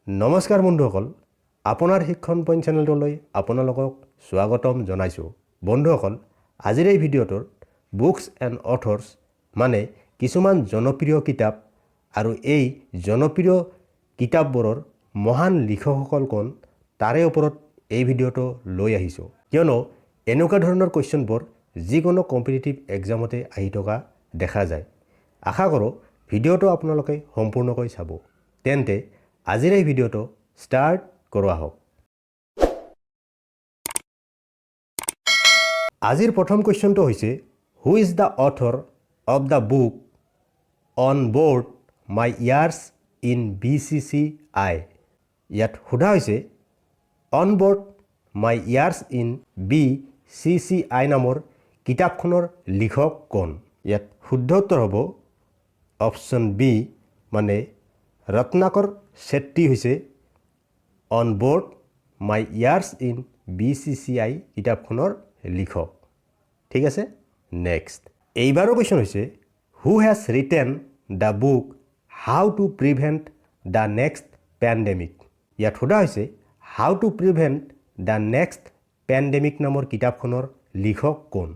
নমস্কাৰ বন্ধুসকল, আপোনাৰ শিক্ষণ পইণ্ট চেনেলটোলৈ আপোনালোকক স্বাগতম জনাইছোঁ। বন্ধুসকল, আজিৰ এই ভিডিঅ'টোত বুকছ এণ্ড অথৰ্ছ মানে কিছুমান জনপ্ৰিয় কিতাপ আৰু এই জনপ্ৰিয় কিতাপবোৰৰ মহান লিখকসকল কোন তাৰে ওপৰত এই ভিডিঅ'টো লৈ আহিছোঁ। কিয়নো এনেকুৱা ধৰণৰ কুৱেশ্যনবোৰ যিকোনো কম্পিটিটিভ এক্সামতে আহি থকা দেখা যায়। আশা কৰোঁ ভিডিঅ'টো আপোনালোকে সম্পূৰ্ণকৈ চাব। তেন্তে আজিৰ এই ভিডিঅ'টো ষ্টাৰ্ট কৰোৱা হওক। আজিৰ প্ৰথম কুৱেশ্যনটো হৈছে who is the author of the book on board my years in BCCI। ইয়াত সোধা হৈছে on board my years in BCCI নামৰ কিতাপখনৰ লিখক কোন। ইয়াত শুদ্ধ উত্তৰ হ'ব অপশ্যন বি মানে ৰত্নাকৰ ছেত্ৰী হৈছে on board my years in BCCI কিতাপখনৰ লিখক। ঠিক আছে, নেক্সট। এইবাৰৰ কুৱেশ্যন হৈছে who has written the book how to prevent the next pandemic. ইয়াত সোধা হৈছে how to prevent the next pandemic নামৰ কিতাপখনৰ লিখক কোন।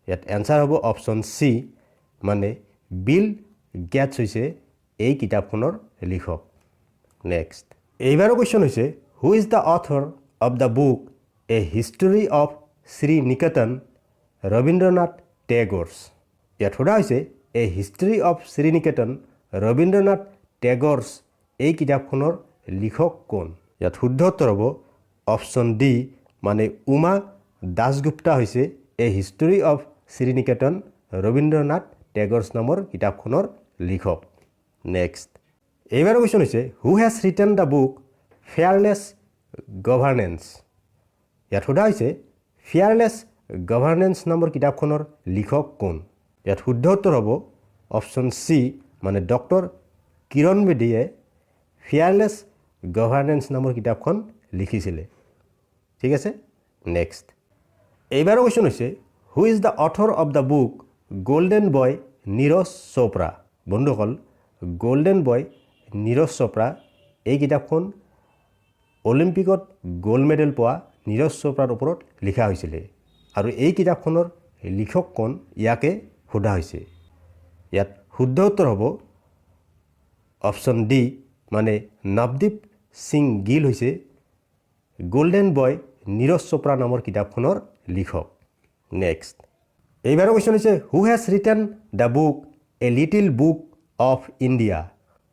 ইয়াত এনচাৰ হ'ব অপশ্যন চি মানে বিল গেটছ হৈছে এই কিতাপখনৰ লিখক। নেক্সট। এইবাৰৰ কুৱেশ্যন হৈছে who is the author of the book a history of Sriniketan Rabindranath Tagore's. ইয়াত সোধা হৈছে a history of Sriniketan Rabindranath Tagore's এই কিতাপখনৰ লিখক কোন। ইয়াত শুদ্ধ উত্তৰ হ'ব অপশ্যন ডি মানে উমা দাসগুপ্তা হৈছে a history of Sriniketan Rabindranath Tagore's নামৰ কিতাপখনৰ লিখক। নেক্সট। এইবাৰৰ কুৱেশ্যন হৈছে who has written the book fearless governance. ইয়াত সোধা হৈছে ফেয়াৰলেছ গভাৰ্নেন্স নামৰ কিতাপখনৰ লিখক কোন। ইয়াত শুদ্ধ উত্তৰ হ'ব অপশ্যন চি মানে ডক্টৰ কিৰণ বেদীয়ে ফেয়াৰলেছ গভাৰ্নেন্স নামৰ কিতাপখন লিখিছিলে। ঠিক আছে, নেক্সট। এইবাৰৰ কুৱেশ্যন হৈছে who is the author of the book golden boy Neeraj Chopra. বন্ধুসকল, গল্ডেন বয় নীৰজ চোপ্ৰা এই কিতাপখন অলিম্পিকত গ'ল্ড মেডেল পোৱা নীৰজ চোপ্ৰাৰ ওপৰত লিখা হৈছিলে আৰু এই কিতাপখনৰ লিখক কোন ইয়াকে সোধা হৈছে। ইয়াত শুদ্ধ উত্তৰ হ'ব অপশ্যন ডি মানে নৱদীপ সিং গিল হৈছে গল্ডেন বয় নীৰজ চোপ্ৰা নামৰ কিতাপখনৰ লিখক। নেক্সট। এইবাৰৰ কুৱেশ্যন হৈছে who has written the book a little book of India.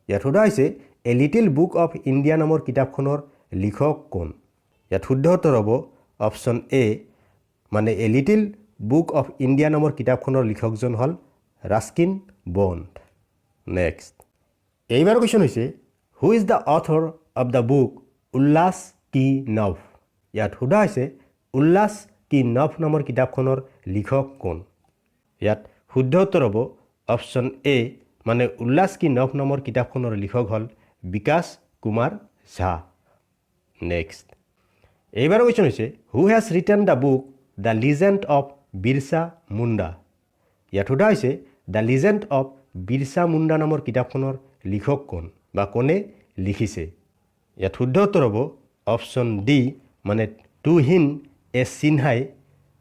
ইয়াত সোধা হৈছে a little book of India নামৰ কিতাপখনৰ লিখক কোন। ইয়াত শুদ্ধ উত্তৰ হ'ব অপশ্যন এ মানে a little book of India নামৰ কিতাপখনৰ লিখকজন হ'ল ৰাস্কিন বণ্ড। নেক্সট। এইবাৰৰ কুৱেশ্যন হৈছে who is the author of the book উল্লাস কি নভ। ইয়াত সোধা হৈছে উল্লাস কি নভ নামৰ কিতাপখনৰ লিখক কোন। ইয়াত শুদ্ধ উত্তৰ হ'ব অপশ্যন এ মানে উল্লাস কি নভ নামৰ কিতাপখনৰ লিখক হ'ল বিকাশ কুমাৰ ঝা। নেক্সট। এইবাৰৰ কুৱেশ্যন হৈছে who has written the book the legend of Birsa Munda. ইয়াত সোধা হৈছে the legend of Birsa Munda নামৰ কিতাপখনৰ লিখক কোন বা কোনে লিখিছে। ইয়াত শুদ্ধ উত্তৰ হ'ব অপশ্যন ডি মানে তুহিন এ সিনহাই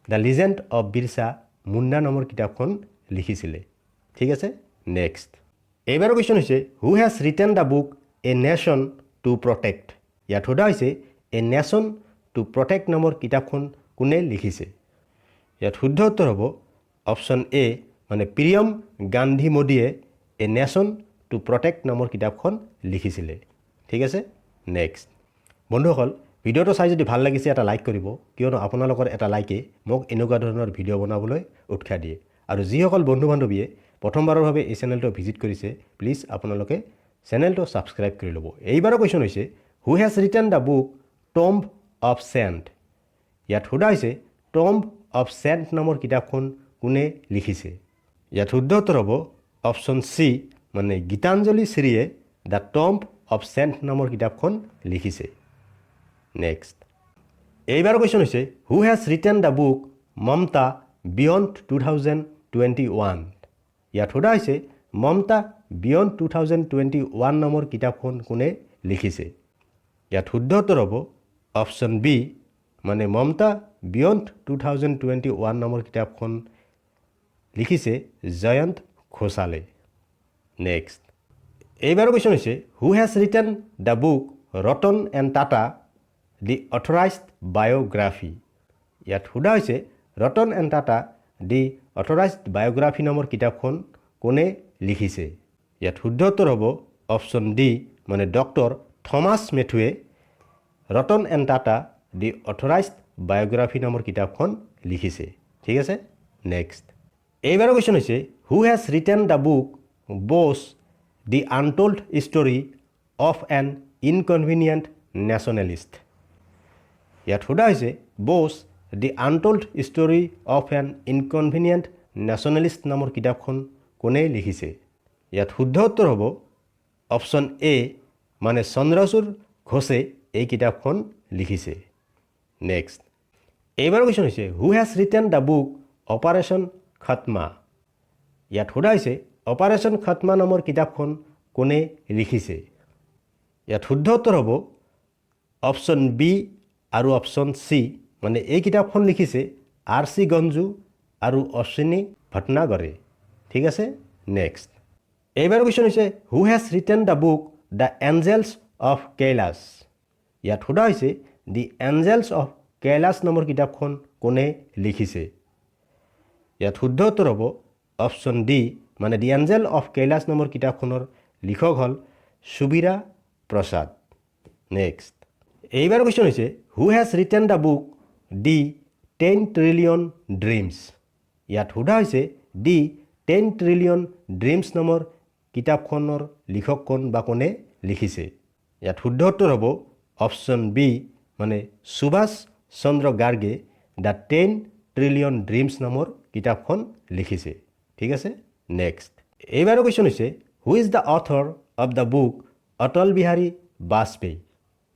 the legend of Birsa Munda নামৰ কিতাপখন লিখিছিলে। ঠিক আছে, নেক্সট। এইবাৰৰ কুৱেশ্যন হৈছে who has written the book a nation to protect. ইয়াত সোধা হৈছে এ নেশ্যন টু প্ৰটেক্ট নামৰ কিতাপখন কোনে লিখিছে। ইয়াত শুদ্ধ উত্তৰ হ'ব অপশ্যন এ মানে প্ৰিয়ম গান্ধী মোদীয়ে এ নেশ্যন টু প্ৰটেক্ট নামৰ কিতাপখন লিখিছিলে। ঠিক আছে, নেক্সট। বন্ধুসকল, ভিডিঅ'টো চাই যদি ভাল লাগিছে এটা লাইক কৰিব, কিয়নো আপোনালোকৰ এটা লাইকে মোক এনেকুৱা ধৰণৰ ভিডিঅ' বনাবলৈ উৎসাহ দিয়ে। আৰু যিসকল বন্ধু বান্ধৱীয়ে প্ৰথমবাৰৰ বাবে এই চেনেলটো ভিজিট কৰিছে প্লিজ আপোনালোকে চেনেলটো ছাবস্ক্ৰাইব কৰি ল'ব। এইবাৰৰ কুৱেশ্যন হৈছে who has written the book tomb of sand. ইয়াত সোধা হৈছে টম্ব অফ চেণ্ট নামৰ কিতাপখন কোনে লিখিছে। ইয়াত শুদ্ধ উত্তৰ হ'ব অপশ্যন চি মানে গীতাঞ্জলি শ্ৰীয়ে দ্য টম্ব অফ চেণ্ট নামৰ কিতাপখন লিখিছে। নেক্সট। এইবাৰৰ কুৱেশ্যন হৈছে who has written the book Mamata beyond 2021। ইয়াত সোধা হৈছে মমতা বিয়ণ্ড 2021 নামৰ কিতাপখন কোনে লিখিছে। ইয়াত শুদ্ধ উত্তৰ হ'ব অপশ্যন বি মানে মমতা বিয়ণ্ড 2021 নামৰ কিতাপখন লিখিছে জয়ন্ত ঘোষালে নেক্সট এইবাৰৰ কোৱেশ্যন হৈছে who has written the book Ratan and Tata the authorised biography ইয়াত সোধা হৈছে Ratan and Tata the authorised biography নামৰ কিতাপখন কোনে লিখিছে ইয়াত শুদ্ধ উত্তৰ হ'ব অপশ্যন ডি মানে ডক্টৰ থমাছ মেথুৱে Ratan and Tata the authorised biography নামৰ কিতাপখন লিখিছে ঠিক আছে নেক্সট এইবাৰৰ কোৱেশ্যন হৈছে who has written the book Bose the untold story of an inconvenient nationalist ইয়াত সোধা হৈছে Bose the untold story of an inconvenient nationalist নামৰ কিতাপখন কোনে লিখিছে ইয়াত শুদ্ধ উত্তৰ হ'ব অপশ্যন এ মানে চন্দ্ৰচূড় ঘোষে এই কিতাপখন লিখিছে নেক্সট এইবাৰৰ কোৱেশ্যন হৈছে who has written the book operation খাটমা ইয়াত সোধা হৈছে অপাৰেশ্যন খাটমা নামৰ কিতাপখন কোনে লিখিছে ইয়াত শুদ্ধ উত্তৰ হ'ব অপশ্যন বি আৰু অপশ্যন চি মানে এই কিতাপখন লিখিছে R.C. গঞ্জু আৰু অশ্বিনী ভটনাগৰে ঠিক আছে নেক্সট এইবাৰৰ কোৱেশ্যন হৈছে who has written the book the angels of Kailash ইয়াত সোধা হৈছে দি এঞ্জেলছ অফ কৈলাশ নামৰ কিতাপখন কোনে লিখিছে ইয়াত শুদ্ধ উত্তৰ হ'ব অপশ্যন ডি মানে দি এঞ্জেল অফ কৈলাশ নামৰ কিতাপখনৰ লিখক হ'ল সুবীৰা প্ৰসাদ নেক্সট এইবাৰৰ কোৱেশ্যন হৈছে who has written the book the 10 trillion dreams ইয়াত সোধা হৈছে দি 10 ট্ৰিলিয়ন ড্ৰিমছ নামৰ কিতাপখনৰ লিখক কোন বা কোনে লিখিছে ইয়াত শুদ্ধ উত্তৰ হ'ব অপশ্যন বি মানে সুভাষ চন্দ্ৰ গাৰ্গে দ্য 10 ট্ৰিলিয়ন ড্ৰিমছ নামৰ কিতাপখন লিখিছে ঠিক আছে নেক্সট এইবাৰৰ কোৱেশ্যন হৈছে who is the author of the book Atal Bihari Vajpayee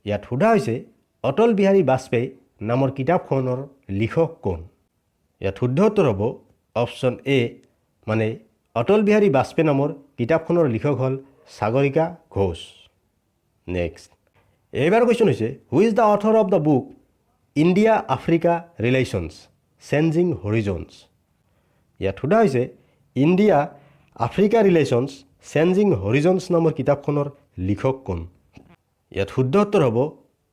ইয়াত সোধা হৈছে অটল বিহাৰী বাজপেয়ী নামৰ কিতাপখনৰ লিখক কোন ইয়াত শুদ্ধ উত্তৰ হ'ব অপশ্যন এ মানে অটল বিহাৰী বাজপেয়ী নামৰ কিতাপখনৰ লিখক হ'ল সাগৰিকা ঘোষ নেক্সট এইবাৰৰ কোৱেশ্যন হৈছে who is the author of the book India Africa relations changing horizons ইয়াত সোধা হৈছে India Africa relations changing horizons নামৰ কিতাপখনৰ লিখক কোন ইয়াত শুদ্ধ উত্তৰ হ'ব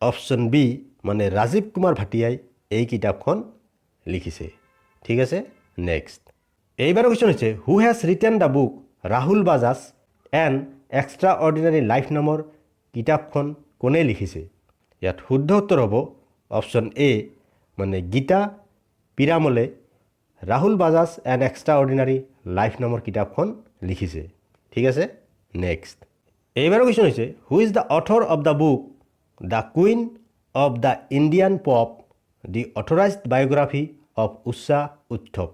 অপশ্যন বি মানে ৰাজীৱ কুমাৰ ভাটিয়াই এই কিতাপখন লিখিছে ঠিক আছে নেক্সট এইবাৰৰ কোৱেশ্যন হৈছে who has written the book Rahul Bajaj an extraordinary life নামৰ কিতাপখন কোনে লিখিছে ইয়াত শুদ্ধ উত্তৰ হ'ব অপশ্যন এ মানে গীতা পিৰামলে Rahul Bajaj an extraordinary life নামৰ কিতাপখন লিখিছে ঠিক আছে নেক্সট এইবাৰৰ কোৱেশ্যন হৈছে who is the author of the book the queen of the Indian pop the authorised biography of Usha Uthup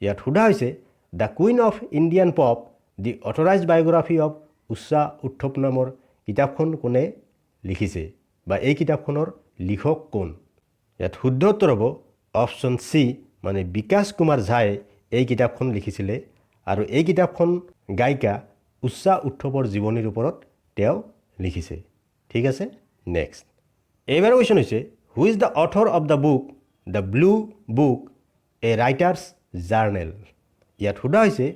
ইয়াত সোধা হৈছে the queen of Indian pop the authorised biography of Usha Uthup নামৰ কিতাপখন কোনে লিখিছে বা এই কিতাপখনৰ লিখক কোন ইয়াত শুদ্ধ উত্তৰ হ'ব অপশ্যন চি মানে বিকাশ কুমাৰ ঝাই এই কিতাপখন লিখিছিলে আৰু এই কিতাপখন গায়িকা উষা উত্থৱৰ জীৱনীৰ ওপৰত তেওঁ লিখিছে ঠিক আছে নেক্সট এইবাৰৰ কোৱেশ্যন হৈছে who is the author of the book the blue book a writer's journal ইয়াত সোধা হৈছে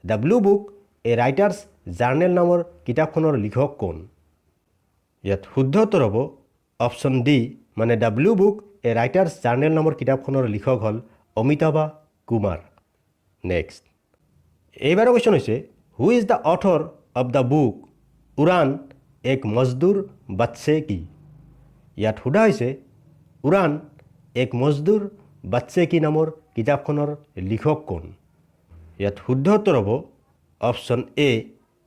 the blue book a writer's journal নামৰ কিতাপখনৰ লিখক কোন ইয়াত শুদ্ধ উত্তৰ হ'ব অপশ্যন ডি মানে the blue book a writer's journal নামৰ কিতাপখনৰ লিখক হ'ল অমিতাভা কুমাৰ নেক্সট এইবাৰৰ কোৱেশ্যন হৈছে who is the author of the book Udaan Ek Mazdoor বাচ্চে কি ইয়াত সোধা হৈছে উড়ান এক মজদুৰ বাচ্চে কি নামৰ কিতাপখনৰ লিখক কোন ইয়াত শুদ্ধ উত্তৰ হ'ব অপশ্যন এ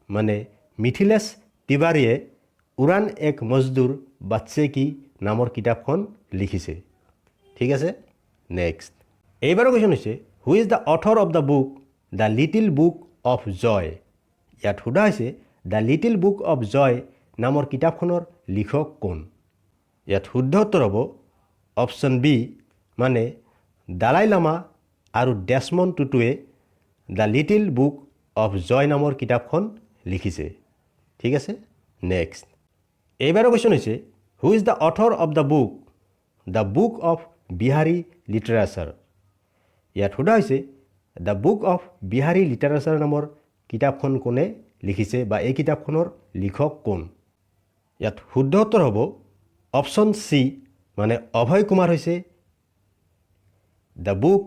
মানে মিথিলেশ তিৱাৰীয়ে উড়ান এক মজদুৰ বাচ্চে কি নামৰ কিতাপখন লিখিছে ঠিক আছে নেক্সট এইবাৰৰ কোৱেশ্যন হৈছে who is the author of the book the little book of জয় ইয়াত সোধা হৈছে the little book of joy নামৰ কিতাপখনৰ লিখক কোন ইয়াত শুদ্ধ উত্তৰ হ'ব অপশ্যন বি মানে দালাই লামা আৰু ডেছমণ্ড টুটুৱে the little book of joy নামৰ কিতাপখন লিখিছে ঠিক আছে নেক্সট এইবাৰৰ কোৱেশ্যন হৈছে who is the author of the book of Bihari literature ইয়াত সোধা হৈছে the book of Bihari literature নামৰ কিতাপখন কোনে লিখিছে বা এই কিতাপখনৰ লিখক কোন ইয়াত শুদ্ধ উত্তৰ হ'ব অপশ্যন চি মানে অভয় কুমাৰ হৈছে the book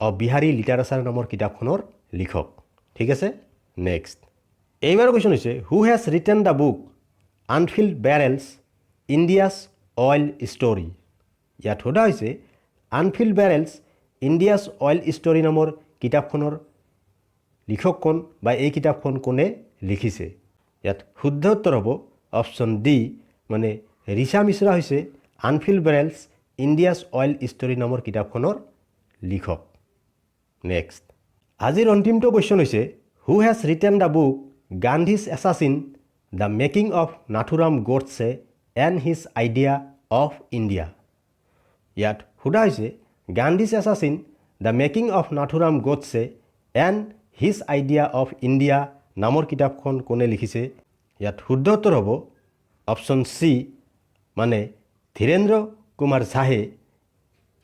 of Bihari literature নামৰ কিতাপখনৰ লিখক ঠিক আছে নেক্সট এইবাৰৰ কোৱেশ্যন হৈছে who has written the book unfilled barrels India's oil story ইয়াত সোধা হৈছে unfilled barrels India's oil story নামৰ কিতাপখনৰ লিখক কোন বা এই কিতাপখন কোনে লিখিছে ইয়াত শুদ্ধ উত্তৰ হ'ব অপশ্যন ডি মানে ৰিচা মিশ্ৰা হৈছে unfilled barrels India's oil story নামৰ কিতাপখনৰ লিখক নেক্সট আজিৰ অন্তিমটো কোৱেশ্যন হৈছে who has written the book Gandhi's assassin the making of Nathuram Godse and his idea of India ইয়াত সোধা হৈছে Gandhi's assassin the making of Nathuram Godse and his idea of India নামৰ কিতাপখন কোনে লিখিছে ইয়াত শুদ্ধ উত্তৰ হ'ব অপশ্যন চি মানে ধীৰেন্দ্ৰ কুমাৰ ঝাহে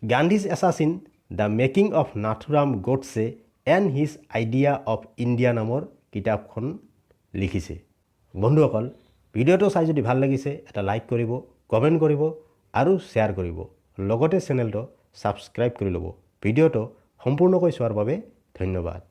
Gandhi's assassin the making of Nathuram Godse and his idea of India নামৰ কিতাপখন লিখিছে বন্ধুসকল ভিডিঅ'টো চাই যদি ভাল লাগিছে এটা লাইক কৰিব কমেণ্ট কৰিব আৰু শ্বেয়াৰ কৰিব লগতে চেনেলটো ছাবস্ক্ৰাইব কৰি ল'ব ভিডিঅ'টো সম্পূৰ্ণকৈ চোৱাৰ বাবে ধন্যবাদ